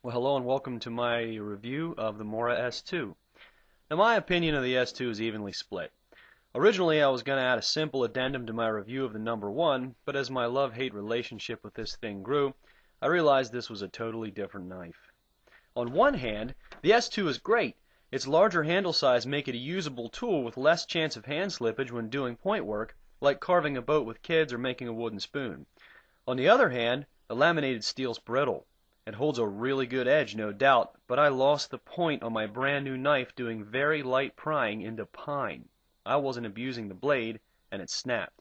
Well, hello and welcome to my review of the Mora S-2. Now, my opinion of the S-2 is evenly split. Originally, I was going to add a simple addendum to my review of the number 1, but as my love-hate relationship with this thing grew, I realized this was a totally different knife. On one hand, the S-2 is great. Its larger handle size make it a usable tool with less chance of hand slippage when doing point work, like carving a boat with kids or making a wooden spoon. On the other hand, the laminated steel's brittle. It holds a really good edge, no doubt, but I lost the point on my brand new knife doing very light prying into pine. I wasn't abusing the blade, and it snapped.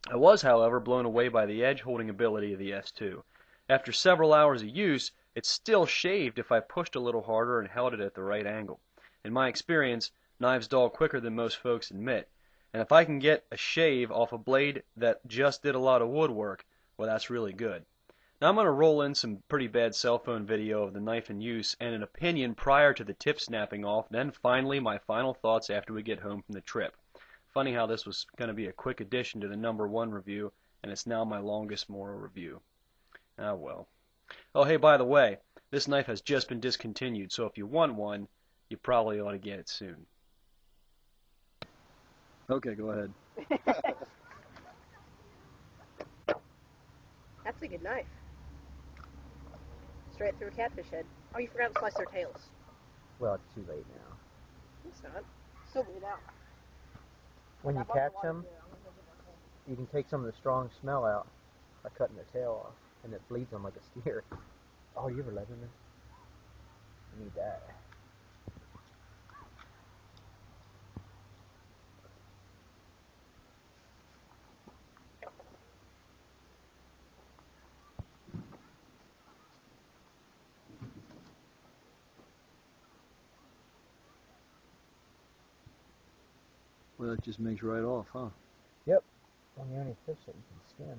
I was, however, blown away by the edge-holding ability of the S2. After several hours of use, it still shaved if I pushed a little harder and held it at the right angle. In my experience, knives dull quicker than most folks admit, and if I can get a shave off a blade that just did a lot of woodwork, well, that's really good. Now I'm going to roll in some pretty bad cell phone video of the knife in use and an opinion prior to the tip snapping off, then finally my final thoughts after we get home from the trip. Funny how this was going to be a quick addition to the number 1 review, and it's now my longest Mora review. Ah well. Oh hey, by the way, this knife has just been discontinued, so if you want one, you probably ought to get it soon. Okay, go ahead. That's a good knife. Straight through a catfish head. Oh, you forgot to slice their tails. Well, it's too late now. It's not. Still bleed out. When you catch them, you can take some of the strong smell out by cutting their tail off, and it bleeds them like a steer. Oh, you ever Leatherman? You need that. Well, that just makes right off, huh? Yep. When you only fish it, you can skin.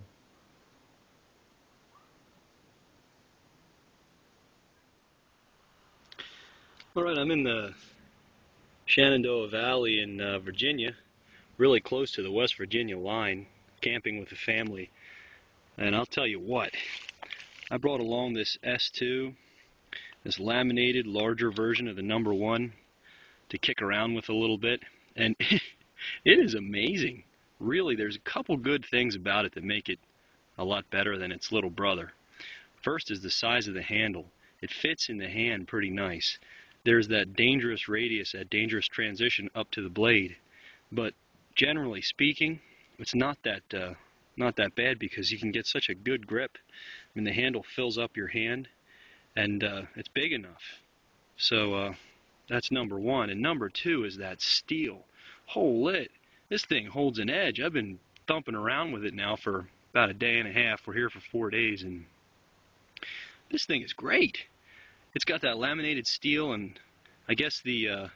All right, I'm in the Shenandoah Valley in Virginia, really close to the West Virginia line, camping with the family. And I'll tell you what, I brought along this S2, this laminated, larger version of the number 1 to kick around with a little bit. And it is amazing. Really, there's a couple good things about it that make it a lot better than its little brother. First is the size of the handle. It fits in the hand pretty nice. There's that dangerous radius, that dangerous transition up to the blade, but generally speaking, it's not that bad because you can get such a good grip. I mean, the handle fills up your hand, and it's big enough. So that's number 1, and number 2 is that steel. Holy, this thing holds an edge. I've been thumping around with it now for about a day and a half. We're here for 4 days, and this thing is great. It's got that laminated steel, and I guess the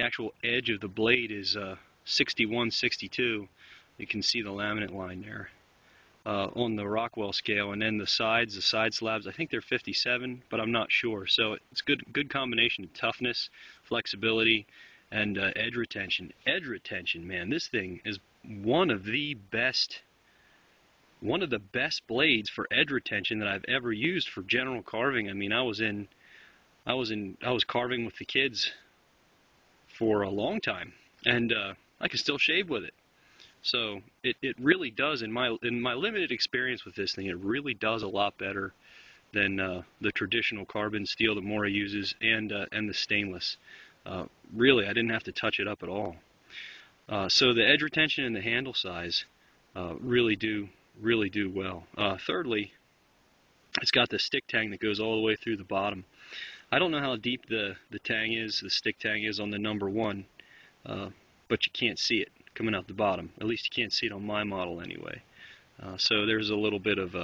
actual edge of the blade is 61, 62. You can see the laminate line there on the Rockwell scale, and then the side slabs, I think they're 57, but I'm not sure. So it's good combination of toughness, flexibility, and edge retention. Edge retention, man, this thing is one of the best blades for edge retention that I've ever used for general carving. I mean, I was carving with the kids for a long time, and I can still shave with it. So it really does, in my limited experience with this thing, it really does a lot better than the traditional carbon steel that Mora uses and the stainless. Really, I didn't have to touch it up at all. So the edge retention and the handle size really do well. Thirdly, it's got the stick tang that goes all the way through the bottom. I don't know how deep the stick tang is on the number 1, but you can't see it coming out the bottom. At least you can't see it on my model anyway. So there's a little bit of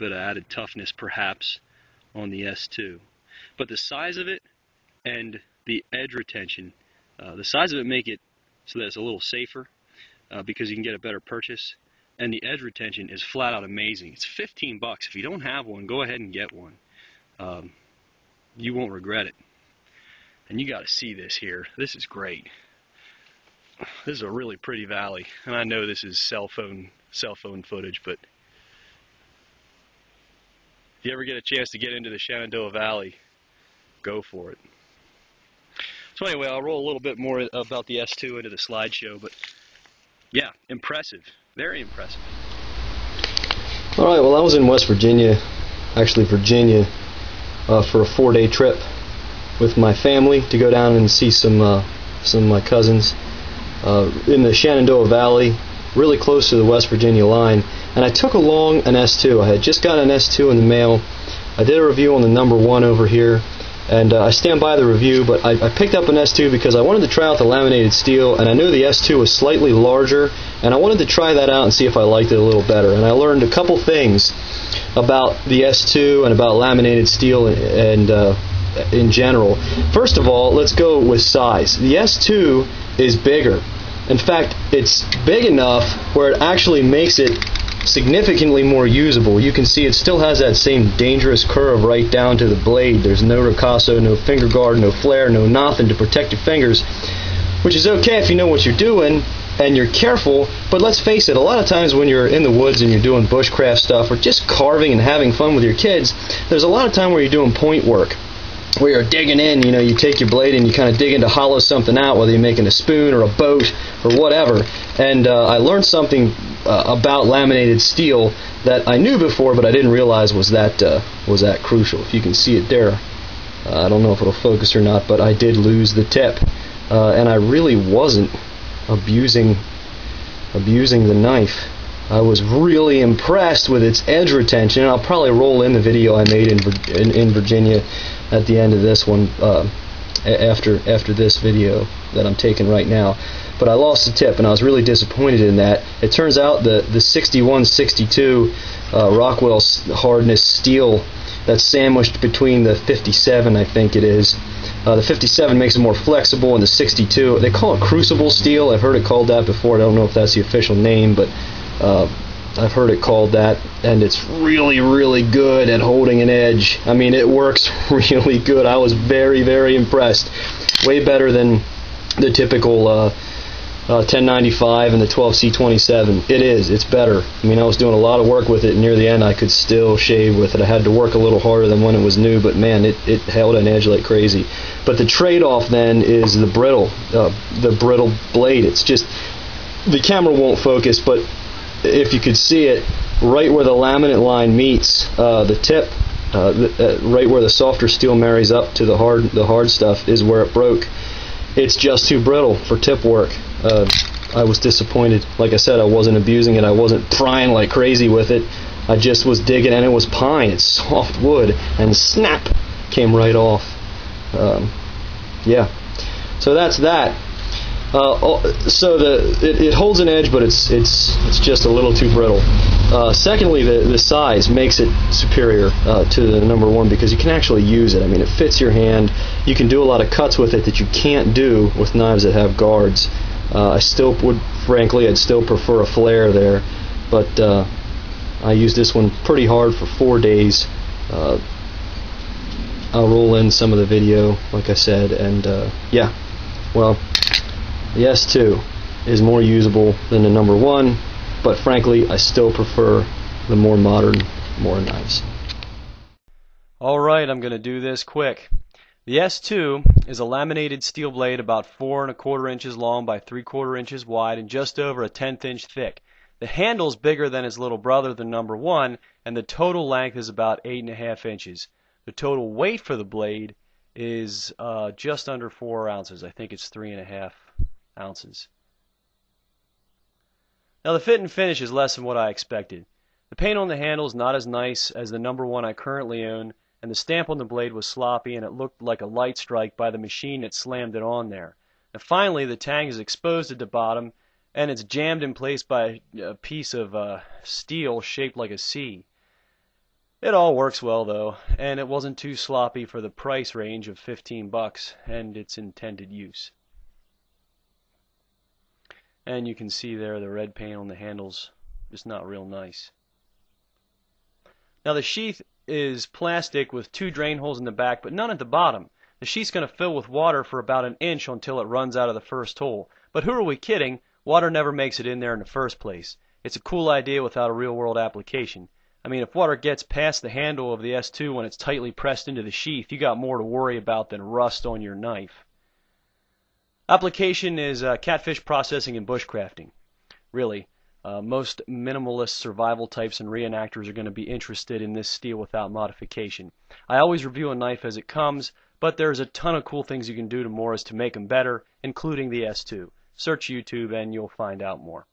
added toughness perhaps on the S2. But the size of it and the edge retention, the size of it make it so that it's a little safer because you can get a better purchase. And the edge retention is flat out amazing. It's $15. If you don't have one, go ahead and get one. You won't regret it. And you got to see this here. This is great. This is a really pretty valley, and I know this is cell phone footage, but if you ever get a chance to get into the Shenandoah Valley, go for it. So anyway, I'll roll a little bit more about the S2 into the slideshow, but yeah, impressive, very impressive. All right, well, I was in West Virginia, actually Virginia, for a 4-day trip with my family to go down and see some of my cousins in the Shenandoah Valley, really close to the West Virginia line. And I took along an S2. I had just gotten an S2 in the mail. I did a review on the number 1 over here, and I stand by the review, but I picked up an S2 because I wanted to try out the laminated steel, and I knew the S2 was slightly larger, and I wanted to try that out and see if I liked it a little better. And I learned a couple things about the S2 and about laminated steel and in general. First of all, let's go with size. The S2 is bigger. In fact, it's big enough where it actually makes it significantly more usable. You can see it still has that same dangerous curve right down to the blade. There's no ricasso, no finger guard, no flare, no nothing to protect your fingers, which is okay if you know what you're doing and you're careful. But let's face it, a lot of times when you're in the woods and you're doing bushcraft stuff or just carving and having fun with your kids, there's a lot of time where you're doing point work, where you're digging in. You know, you take your blade and you kind of dig in to hollow something out, whether you're making a spoon or a boat or whatever. And I learned something about laminated steel that I knew before, but I didn't realize was that crucial. If you can see it there, I don't know if it'll focus or not, but I did lose the tip, and I really wasn't abusing the knife. I was really impressed with its edge retention. I'll probably roll in the video I made in Virginia at the end of this one, after this video that I'm taking right now. But I lost the tip, and I was really disappointed in that. It turns out the 6162 Rockwell hardness steel that's sandwiched between the 57, I think it is. The 57 makes it more flexible, and the 62, they call it crucible steel. I've heard it called that before. I don't know if that's the official name, but I've heard it called that, and it's really, really good at holding an edge. I mean, it works really good. I was very, very impressed. Way better than the typical 1095 and the 12C27. It's better. I mean, I was doing a lot of work with it, and near the end I could still shave with it. I had to work a little harder than when it was new, but man, it held an edge like crazy. But the trade-off then is the brittle blade. It's just, the camera won't focus, but if you could see it, right where the laminate line meets the tip, right where the softer steel marries up to the hard stuff is where it broke. It's just too brittle for tip work. I was disappointed. Like I said, I wasn't abusing it. I wasn't prying like crazy with it. I just was digging, and it was pine. It's soft wood, and snap, came right off. Yeah. So that's that. So it holds an edge, but it's just a little too brittle. Secondly, the size makes it superior to the number 1 because you can actually use it. I mean, it fits your hand. You can do a lot of cuts with it that you can't do with knives that have guards. I still would, frankly, I'd still prefer a flare there, but I used this one pretty hard for 4 days. I'll roll in some of the video, like I said, and yeah, well, the S2 is more usable than the number 1, but frankly, I still prefer the more modern Mora knives. Alright, I'm going to do this quick. The S2 is a laminated steel blade about 4 1/4 inches long by 3/4 inches wide and just over a 1/10 inch thick. The handle's bigger than its little brother, the number 1, and the total length is about 8 1/2 inches. The total weight for the blade is just under 4 ounces. I think it's 3 1/2 ounces. Now the fit and finish is less than what I expected. The paint on the handle is not as nice as the number 1 I currently own, and the stamp on the blade was sloppy, and it looked like a light strike by the machine that slammed it on there. And finally, the tang is exposed at the bottom, and it's jammed in place by a piece of steel shaped like a C. It all works well though, and it wasn't too sloppy for the price range of $15 and its intended use. And you can see there the red paint on the handles, just not real nice. Now the sheath is plastic with 2 drain holes in the back, but none at the bottom. The sheath's going to fill with water for about 1 inch until it runs out of the first hole. But who are we kidding? Water never makes it in there in the first place. It's a cool idea without a real-world application. I mean, if water gets past the handle of the S2 when it's tightly pressed into the sheath, you got more to worry about than rust on your knife. Application is catfish processing and bushcrafting. Really, most minimalist survival types and reenactors are going to be interested in this steel without modification. I always review a knife as it comes, but there's a ton of cool things you can do to Moras to make them better, including the S2. Search YouTube and you'll find out more.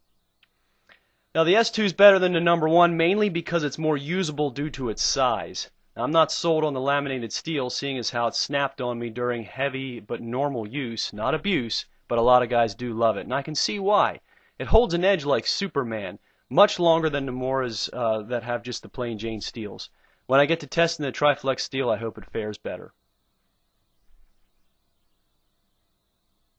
Now the S2 is better than the number 1 mainly because it's more usable due to its size. Now, I'm not sold on the laminated steel, seeing as how it snapped on me during heavy but normal use, not abuse, but a lot of guys do love it, and I can see why. It holds an edge like Superman, much longer than the Moras that have just the plain Jane steels. When I get to testing the Triflex steel, I hope it fares better.